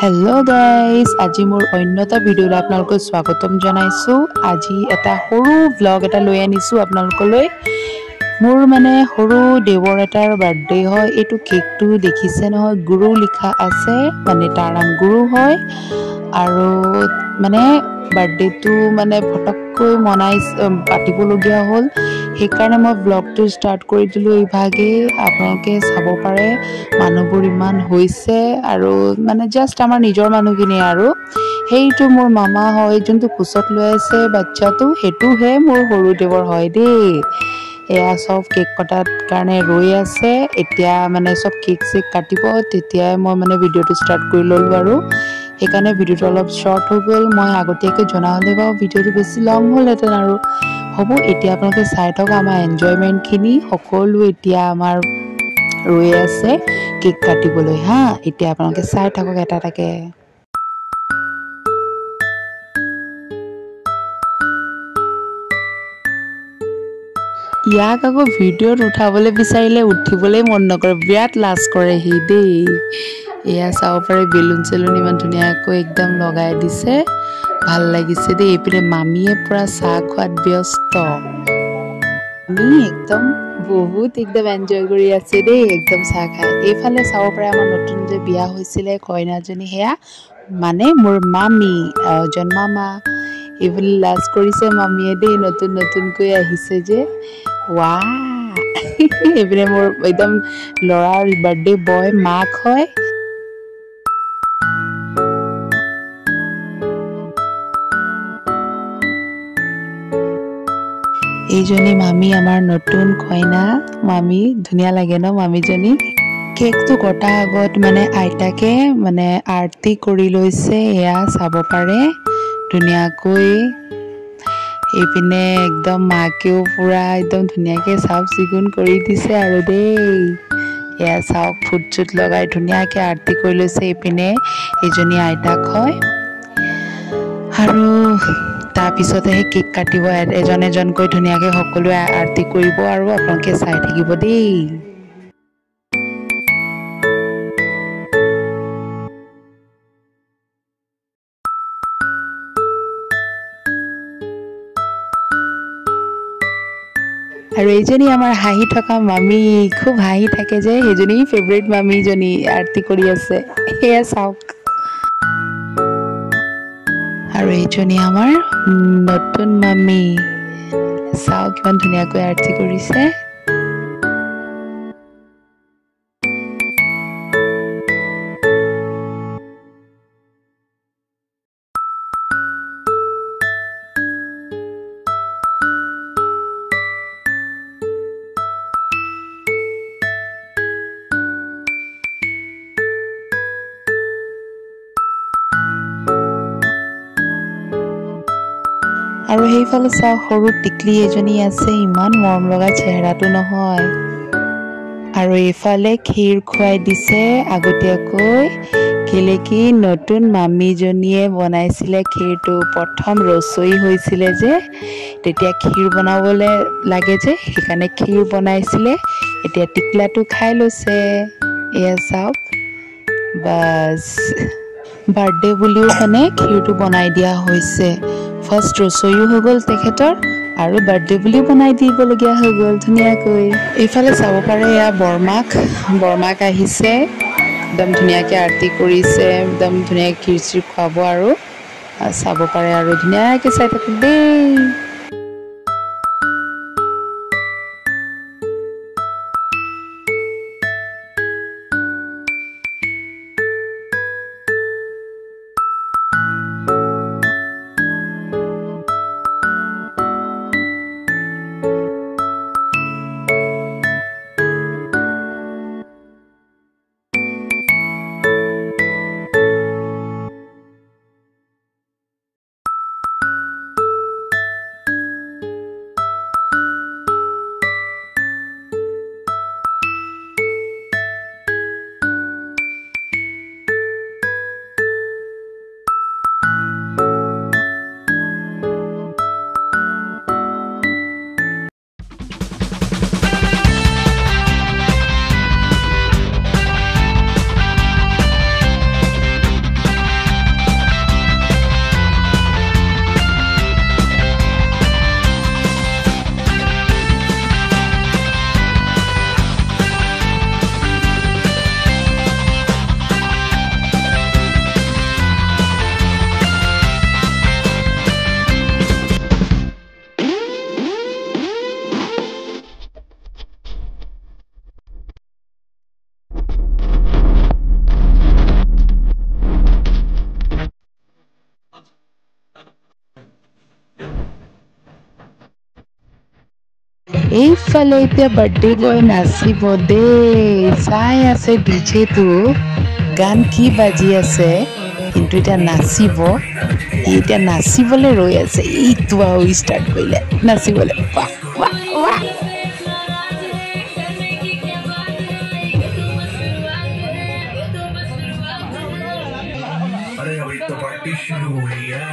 Hello guys আজি মোৰ অন্যতা ভিডিঅ'লৈ আপোনালোকক স্বাগতম জনাইছো। আজি এটা সৰু ব্লগ এটা লৈ আনিছো আপোনালোকলৈ। মোৰ মানে সৰু দেৱৰ এটাৰ বাৰ্থডে হয়। এইটো কেকটো দেখিছে নহয়, গুৰু লিখা আছে, মানে তাৰ নাম গুৰু হয়। আৰু মানে বাৰ্থডেটো মানে ফটককৈ পাতিবলগীয়া হ'ল। সেইকাৰণে মই ব্লগটো ষ্টাৰ্ট কৰি দিলো এইভাগে। আপোনালোকে চাব পাৰে মানুহবোৰ ইমান হৈছে আৰু মানে জাষ্ট আমাৰ নিজৰ মানুহখিনি আৰু সেইটো মোৰ মামা হয়, যোনটো কোচত লৈ আছে বাচ্চাটো, সেইটোহে মোৰ সৰু দেৱৰ হয় দেই। এয়া চব কেক কটাৰ কাৰণে ৰৈ আছে। এতিয়া মানে চব কেক চেক কাটিব, তেতিয়াই মই মানে ভিডিঅ'টো ষ্টাৰ্ট কৰি ল'লো আৰু সেইকাৰণে ভিডিঅ'টো অলপ শ্বৰ্ট হৈ গ'ল। মই আগতীয়াকৈ জনা হ'লে বাৰু ভিডিঅ'টো বেছি লং হ'লহেঁতেন আৰু হ'ব। এতিয়া আপোনালোকে চাই থাকক আমাৰ এনজয়মেণ্টখিনি। সকলো এতিয়া আমাৰ ৰৈ আছে কেক কাটিবলৈ হা। এতিয়া আপোনালোকে চাই থাকক এটা এটাকে। ইয়াক আকৌ ভিডিঅ'ত উঠাবলৈ বিচাৰিলে উঠিবলৈ মন নকৰে, বিৰাট লাজ কৰে সি দেই। এয়া চাব পাৰে বেলুন চেলুন ইমান ধুনীয়াকৈ একদম লগাই দিছে, ভাল লাগিছে দেই। এইপিনে মামীয়ে পুৰা চাহ খোৱাত ব্যস্ত। একদম বহুত এনজয় কৰি আছে দেই, একদম চাহ খাই। এইফালে চাব পাৰে আমাৰ নতুন যে বিয়া হৈছিলে কইনাজনী, সেয়া মানে মোৰ মামী জন্মামা। এইফালে লাজ কৰিছে মামীয়ে দেই, নতুনকৈ আহিছে যে। এইপিনে মোৰ একদম ল'ৰাৰ বাৰ্থডে বয় মাক হয়। এইজনী মামী আমাৰ নতুন কইনা। মামী ধুনীয়া লাগে ন মামীজনী। কেকটো কটা আগত মানে আইতাকে মানে আৰতি কৰি লৈছে, এয়া চাব পাৰে ধুনীয়াকৈ। এইপিনে একদম মাকেও পুৰা একদম ধুনীয়াকৈ চাফ চিকুণ কৰি দিছে আৰু দেই। এয়া চাওক, ফুট চুট লগাই ধুনীয়াকৈ আৰতি কৰি লৈছে। এইপিনে এইজনী আইতাক হয় আৰু তাৰপিছতেহে কেক কাটিব। এজন এজনকৈ ধুনীয়াকৈ সকলোৱে আৰতি কৰিব আৰু আপোনালোকে চাই থাকিব দেই। আৰু এইজনী আমাৰ হাঁহি থকা মামী, খুব হাঁহি থাকে যে, সেইজনী ফেভৰেট মামীজনী আৰতি কৰি আছে। সেয়া চাওক। আৰু এইজনী আমাৰ নতুন মামী, চাওক কিমান ধুনীয়াকৈ আৰতি কৰিছে। আৰু সেইফালে চাওক, সৰু টিকলি এজনী আছে, ইমান মৰম লগা চেহেৰাটো নহয়। আৰু এইফালে ক্ষীৰ খুৱাই দিছে আগতীয়াকৈ, কেলে কি নতুন মামীজনীয়ে বনাইছিলে ক্ষীৰটো। প্ৰথম ৰচৰী হৈছিলে যে, তেতিয়া ক্ষীৰ বনাবলৈ লাগে যে, সেইকাৰণে ক্ষীৰ বনাইছিলে। এতিয়া টিকলাটো খাই লৈছে, এয়া চাওক। বাছ বাৰ্থডে বুলিও মানে ক্ষীৰটো বনাই দিয়া হৈছে। ফাৰ্ষ্ট ৰচৰীও হৈ গ'ল তেখেতৰ, আৰু বাৰ্থডে বুলিও বনাই দিবলগীয়া হৈ গ'ল ধুনীয়াকৈ। এইফালে চাব পাৰে এয়া বৰমাক আহিছে, একদম ধুনীয়াকৈ আৰতি কৰিছে, একদম ধুনীয়াকৈ ক্ষীৰ চিৰ খুৱাব আৰু চাব পাৰে আৰু ধুনীয়াকৈ চাই থাকক দেই। এইফালে এতিয়া বাৰ্থডে বয় নাচিব দেই চাই আছে ডিজেটো গান কি বাজি আছে কিন্তু এতিয়া নাচিব এতিয়া নাচিবলৈ ৰৈ আছে এইটো আৰু ষ্টাৰ্ট কৰিলে নাচিবলৈ বাহ বাহ বাহ अरे अभी तो पार्टी शुरू हुई है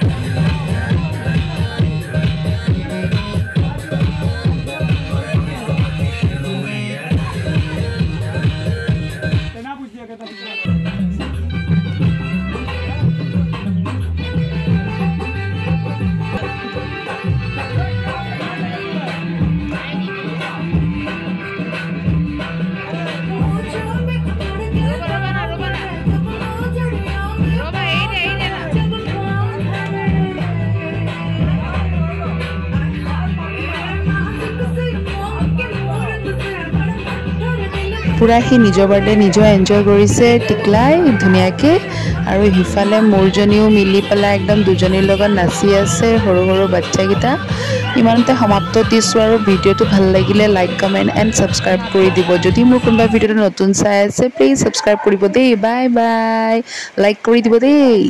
পুৰা হি নিজৰ বাৰ্থডে নিজৰ এনজয় কৰিছে টিকলাই ধুনীয়াকৈ আৰু হিফালে মোৰজনীও মিলি পেলাই একদম দুজনীৰ লগত নাচি আছে সৰু সৰু বাচ্চাকেইটা ইমানতে সমাপ্ত দিছোঁ আৰু ভিডিঅ'টো ভাল লাগিলে লাইক কমেণ্ট এণ্ড ছাবস্ক্ৰাইব কৰি দিব যদি মোৰ কোনোবা ভিডিঅ'টো নতুন চাই আছে প্লিজ ছাবস্ক্ৰাইব কৰিব দেই বাই বাই লাইক কৰি দিব দেই